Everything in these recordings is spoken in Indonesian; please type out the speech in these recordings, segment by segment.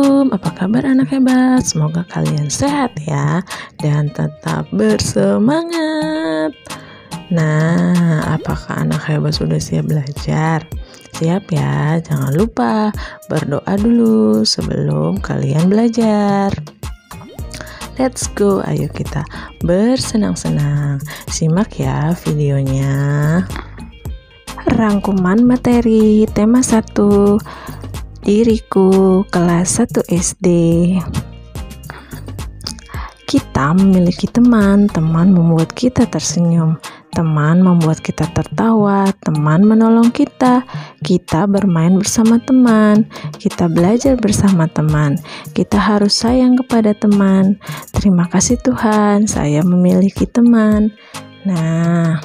Shalom, apa kabar anak hebat? Semoga kalian sehat ya dan tetap bersemangat. Nah, apakah anak hebat sudah siap belajar? Siap ya, jangan lupa berdoa dulu sebelum kalian belajar. Let's go, ayo kita bersenang-senang. Simak ya videonya. Rangkuman materi tema 1. Diriku kelas 1 SD. Kita memiliki teman, teman membuat kita tersenyum, teman membuat kita tertawa, teman menolong kita, kita bermain bersama teman, kita belajar bersama teman, kita harus sayang kepada teman. Terima kasih Tuhan, saya memiliki teman. Nah,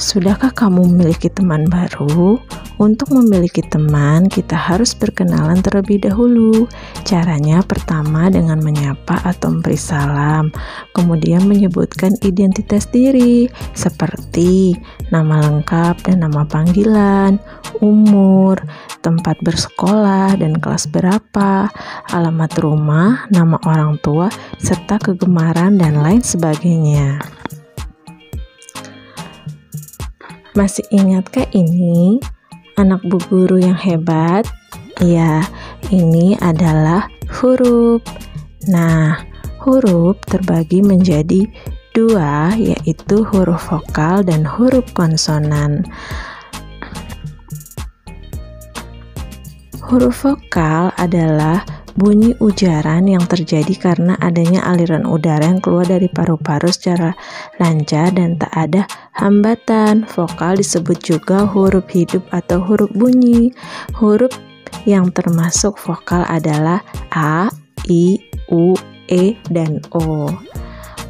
sudahkah kamu memiliki teman baru? Untuk memiliki teman, kita harus berkenalan terlebih dahulu. Caranya pertama dengan menyapa atau memberi salam, kemudian menyebutkan identitas diri seperti nama lengkap dan nama panggilan, umur, tempat bersekolah dan kelas berapa, alamat rumah, nama orang tua, serta kegemaran dan lain sebagainya. Masih ingatkah ini? Anak Bu Guru yang hebat? Ya, ini adalah huruf. Nah, huruf terbagi menjadi 2, yaitu huruf vokal dan huruf konsonan. Huruf vokal adalah bunyi ujaran yang terjadi karena adanya aliran udara yang keluar dari paru-paru secara lancar dan tak ada hambatan. Vokal disebut juga huruf hidup atau huruf bunyi. Huruf yang termasuk vokal adalah A, I, U, E, dan O.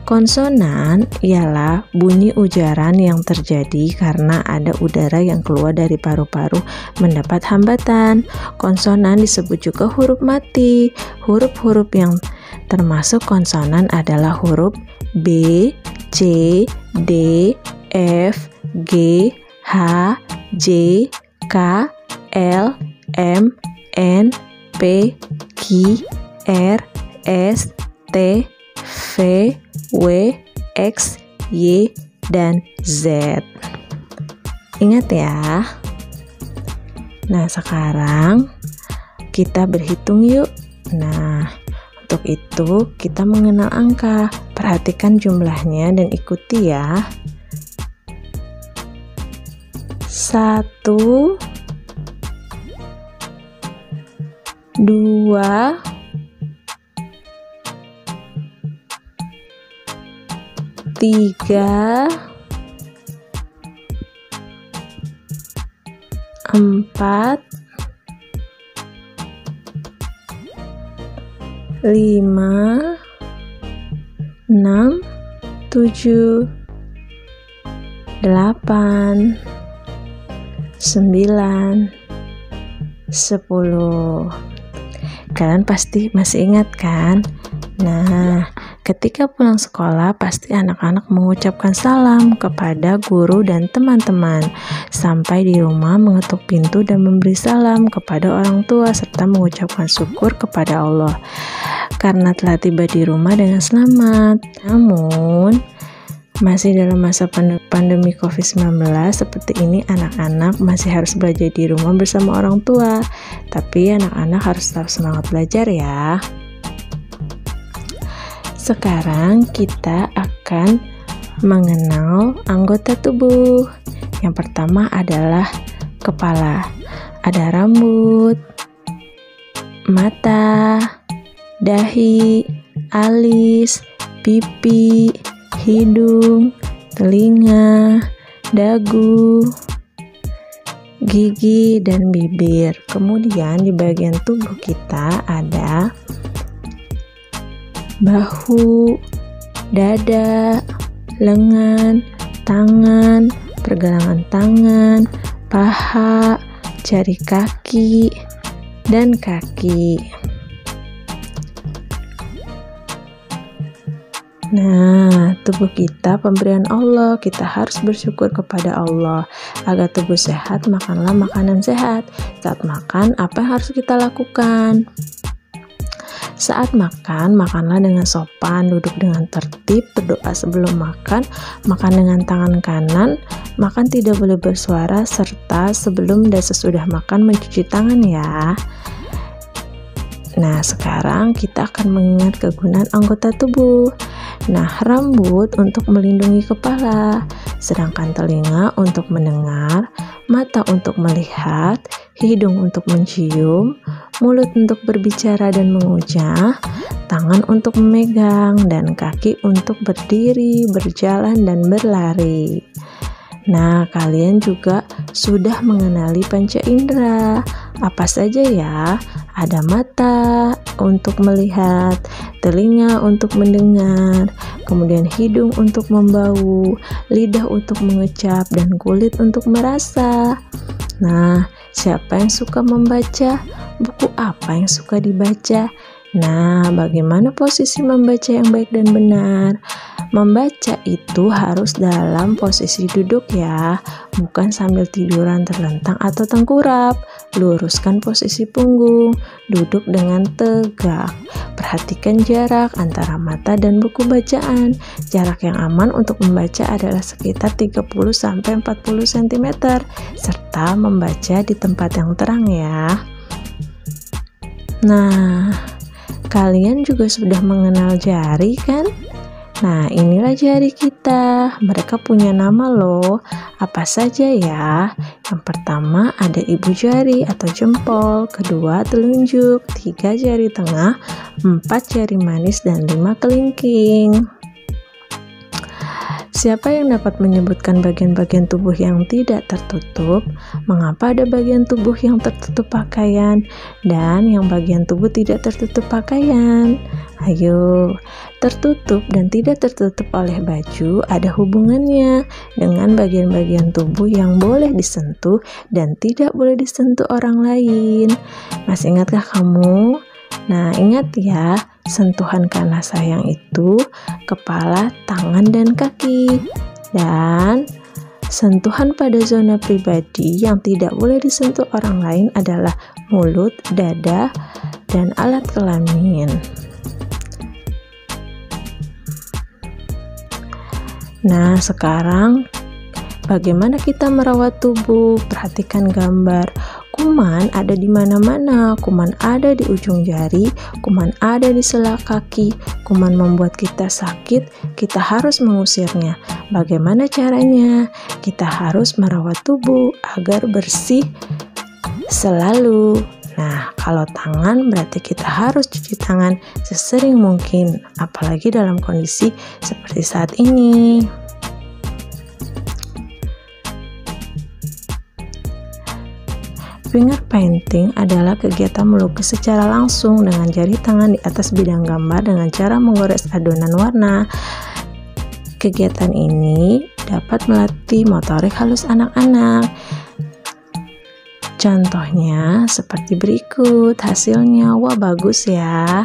Konsonan ialah bunyi ujaran yang terjadi karena ada udara yang keluar dari paru-paru mendapat hambatan. Konsonan disebut juga huruf mati. Huruf-huruf yang termasuk konsonan adalah huruf B, C, D, F, G, H, J, K, L, M, N, P, Q, R, S, T, V, W, X, Y, dan Z. Ingat ya. Nah, sekarang kita berhitung yuk. Nah, untuk itu kita mengenal angka. Perhatikan jumlahnya dan ikuti ya. 1, 2, 3, 4, 5, 6, 7, 8, 9, 10. Kalian pasti masih ingat kan? Nah, ketika pulang sekolah, pasti anak-anak mengucapkan salam kepada guru dan teman-teman. Sampai di rumah mengetuk pintu dan memberi salam kepada orang tua serta mengucapkan syukur kepada Allah karena telah tiba di rumah dengan selamat. Namun, masih dalam masa pandemi COVID-19 seperti ini, anak-anak masih harus belajar di rumah bersama orang tua. Tapi anak-anak harus tetap semangat belajar ya. Sekarang kita akan mengenal anggota tubuh. Yang pertama adalah kepala. Ada rambut, mata, dahi, alis, pipi, hidung, telinga, dagu, gigi, dan bibir. Kemudian di bagian tubuh kita ada bahu, dada, lengan, tangan, pergelangan tangan, paha, jari kaki, dan kaki. Nah, tubuh kita pemberian Allah. Kita harus bersyukur kepada Allah. Agar tubuh sehat, makanlah makanan sehat. Saat makan, apa yang harus kita lakukan? Saat makan, makanlah dengan sopan, duduk dengan tertib, berdoa sebelum makan, makan dengan tangan kanan, makan tidak boleh bersuara, serta sebelum dan sesudah makan mencuci tangan ya. Nah, sekarang kita akan mengingat kegunaan anggota tubuh. Nah, rambut untuk melindungi kepala, sedangkan telinga untuk mendengar, mata untuk melihat, hidung untuk mencium, mulut untuk berbicara dan mengucap, tangan untuk memegang, dan kaki untuk berdiri, berjalan, dan berlari. Nah, kalian juga sudah mengenali panca indera. Apa saja ya? Ada mata untuk melihat, telinga untuk mendengar, kemudian hidung untuk membau, lidah untuk mengecap, dan kulit untuk merasa. Nah, siapa yang suka membaca? Buku apa yang suka dibaca? Nah, bagaimana posisi membaca yang baik dan benar? Membaca itu harus dalam posisi duduk ya, bukan sambil tiduran terlentang atau tengkurap. Luruskan posisi punggung, duduk dengan tegak. Perhatikan jarak antara mata dan buku bacaan. Jarak yang aman untuk membaca adalah sekitar 30-40 cm, serta membaca di tempat yang terang ya. Nah, kalian juga sudah mengenal jari kan? Nah, inilah jari kita. Mereka punya nama loh. Apa saja ya? Yang pertama ada ibu jari atau jempol, kedua telunjuk, 3 jari tengah, 4 jari manis, dan 5 kelingking. Siapa yang dapat menyebutkan bagian-bagian tubuh yang tidak tertutup? Mengapa ada bagian tubuh yang tertutup pakaian dan yang bagian tubuh tidak tertutup pakaian? Ayo, tertutup dan tidak tertutup oleh baju ada hubungannya dengan bagian-bagian tubuh yang boleh disentuh dan tidak boleh disentuh orang lain. Masih ingatkah kamu? Nah, ingat ya, sentuhan karena sayang itu kepala, tangan, dan kaki. Dan sentuhan pada zona pribadi yang tidak boleh disentuh orang lain adalah mulut, dada, dan alat kelamin. Nah, sekarang bagaimana kita merawat tubuh? Perhatikan gambar. Kuman ada di mana-mana. Kuman ada di ujung jari, kuman ada di sela kaki. Kuman membuat kita sakit, kita harus mengusirnya. Bagaimana caranya? Kita harus merawat tubuh agar bersih selalu. Nah, kalau tangan berarti kita harus cuci tangan sesering mungkin, apalagi dalam kondisi seperti saat ini. Finger painting adalah kegiatan melukis secara langsung dengan jari tangan di atas bidang gambar dengan cara menggores adonan warna. Kegiatan ini dapat melatih motorik halus anak-anak. Contohnya seperti berikut hasilnya. Wah, bagus ya.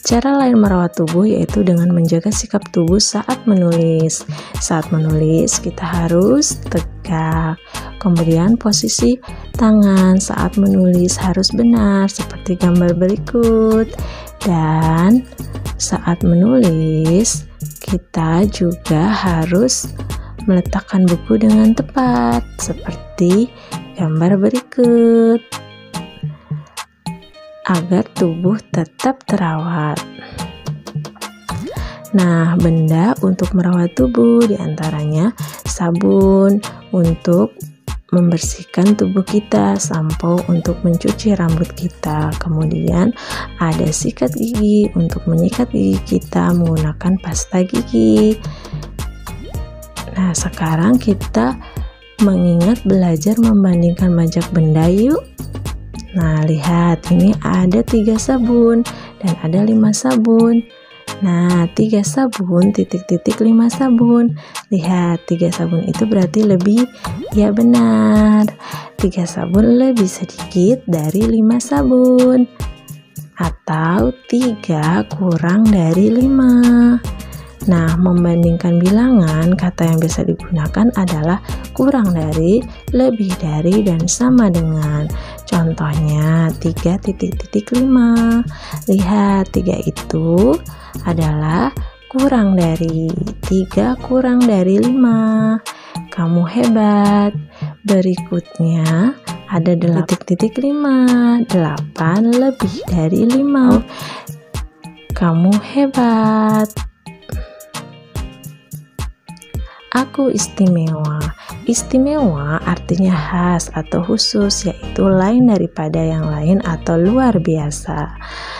Cara lain merawat tubuh yaitu dengan menjaga sikap tubuh saat menulis. Saat menulis kita harus tegak. Kemudian posisi tangan saat menulis harus benar seperti gambar berikut. Dan saat menulis kita juga harus meletakkan buku dengan tepat seperti gambar berikut, agar tubuh tetap terawat. Nah, benda untuk merawat tubuh diantaranya sabun untuk membersihkan tubuh kita, sampo untuk mencuci rambut kita, kemudian ada sikat gigi untuk menyikat gigi kita menggunakan pasta gigi. Nah, sekarang kita mengingat belajar membandingkan banyak benda yuk. Nah, lihat ini ada 3 sabun dan ada 5 sabun. Nah, 3 sabun titik-titik 5 sabun. Lihat, 3 sabun itu berarti lebih. Ya benar, 3 sabun lebih sedikit dari 5 sabun. Atau 3 kurang dari 5. Nah, membandingkan bilangan, kata yang biasa digunakan adalah kurang dari, lebih dari, dan sama dengan. Contohnya 3.5. Lihat, 3 itu adalah kurang dari, 3 kurang dari 5. Kamu hebat. Berikutnya ada 8.5. 8 lebih dari 5. Kamu hebat. Aku istimewa. Istimewa artinya khas atau khusus, yaitu lain daripada yang lain atau luar biasa.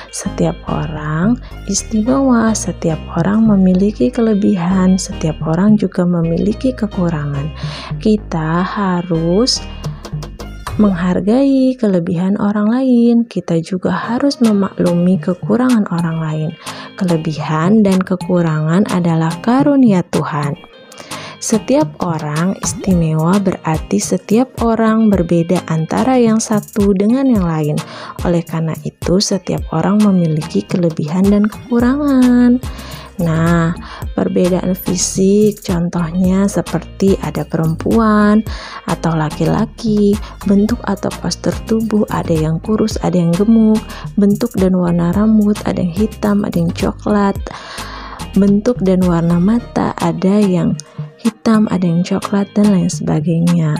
Setiap orang istimewa, setiap orang memiliki kelebihan, setiap orang juga memiliki kekurangan. Kita harus menghargai kelebihan orang lain. Kita juga harus memaklumi kekurangan orang lain. Kelebihan dan kekurangan adalah karunia Tuhan. Setiap orang istimewa berarti setiap orang berbeda antara yang satu dengan yang lain. Oleh karena itu, setiap orang memiliki kelebihan dan kekurangan. Nah, perbedaan fisik contohnya seperti ada perempuan atau laki-laki, bentuk atau postur tubuh, ada yang kurus, ada yang gemuk, bentuk dan warna rambut, ada yang hitam, ada yang coklat, bentuk dan warna mata, ada yang hitam, ada yang coklat, dan lain sebagainya.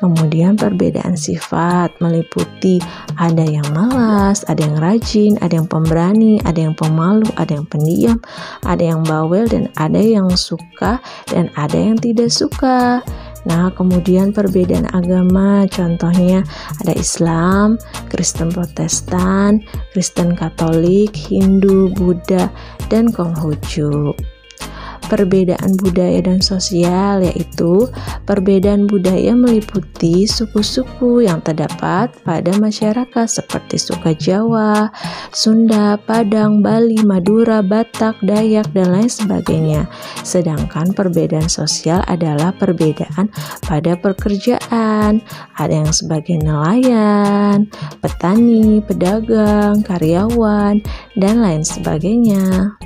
Kemudian perbedaan sifat meliputi ada yang malas, ada yang rajin, ada yang pemberani, ada yang pemalu, ada yang pendiam, ada yang bawel, dan ada yang suka dan ada yang tidak suka. Nah, kemudian perbedaan agama contohnya ada Islam, Kristen Protestan, Kristen Katolik, Hindu, Buddha, dan Konghucu. Perbedaan budaya dan sosial, yaitu perbedaan budaya meliputi suku-suku yang terdapat pada masyarakat seperti suku Jawa, Sunda, Padang, Bali, Madura, Batak, Dayak, dan lain sebagainya. Sedangkan perbedaan sosial adalah perbedaan pada pekerjaan. Ada yang sebagai nelayan, petani, pedagang, karyawan, dan lain sebagainya.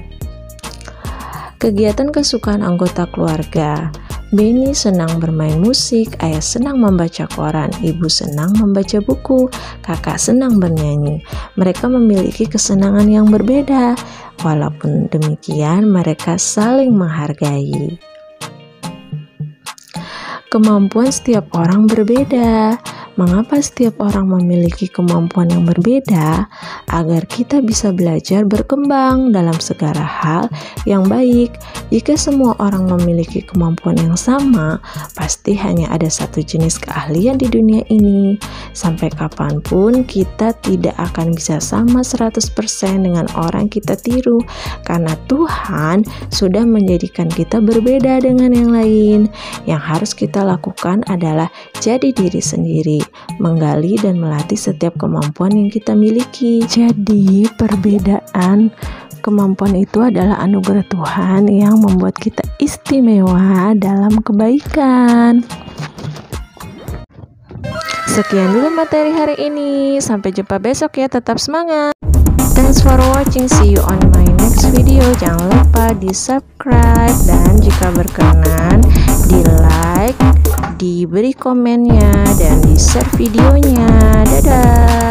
Kegiatan kesukaan anggota keluarga. Benny senang bermain musik, ayah senang membaca koran, ibu senang membaca buku, kakak senang bernyanyi. Mereka memiliki kesenangan yang berbeda. Walaupun demikian, mereka saling menghargai. Kemampuan setiap orang berbeda. Mengapa setiap orang memiliki kemampuan yang berbeda? Agar kita bisa belajar berkembang dalam segala hal yang baik. Jika semua orang memiliki kemampuan yang sama, pasti hanya ada satu jenis keahlian di dunia ini. Sampai kapanpun kita tidak akan bisa sama 100% dengan orang kita tiru, karena Tuhan sudah menjadikan kita berbeda dengan yang lain. Yang harus kita lakukan adalah jadi diri sendiri, menggali dan melatih setiap kemampuan yang kita miliki. Jadi perbedaan kemampuan itu adalah anugerah Tuhan yang membuat kita istimewa dalam kebaikan. Sekian dulu materi hari ini. Sampai jumpa besok ya, tetap semangat. Thanks for watching, see you on my next video. Jangan lupa di subscribe dan jika berkenan di like, diberi komennya, dan di share videonya. Dadah.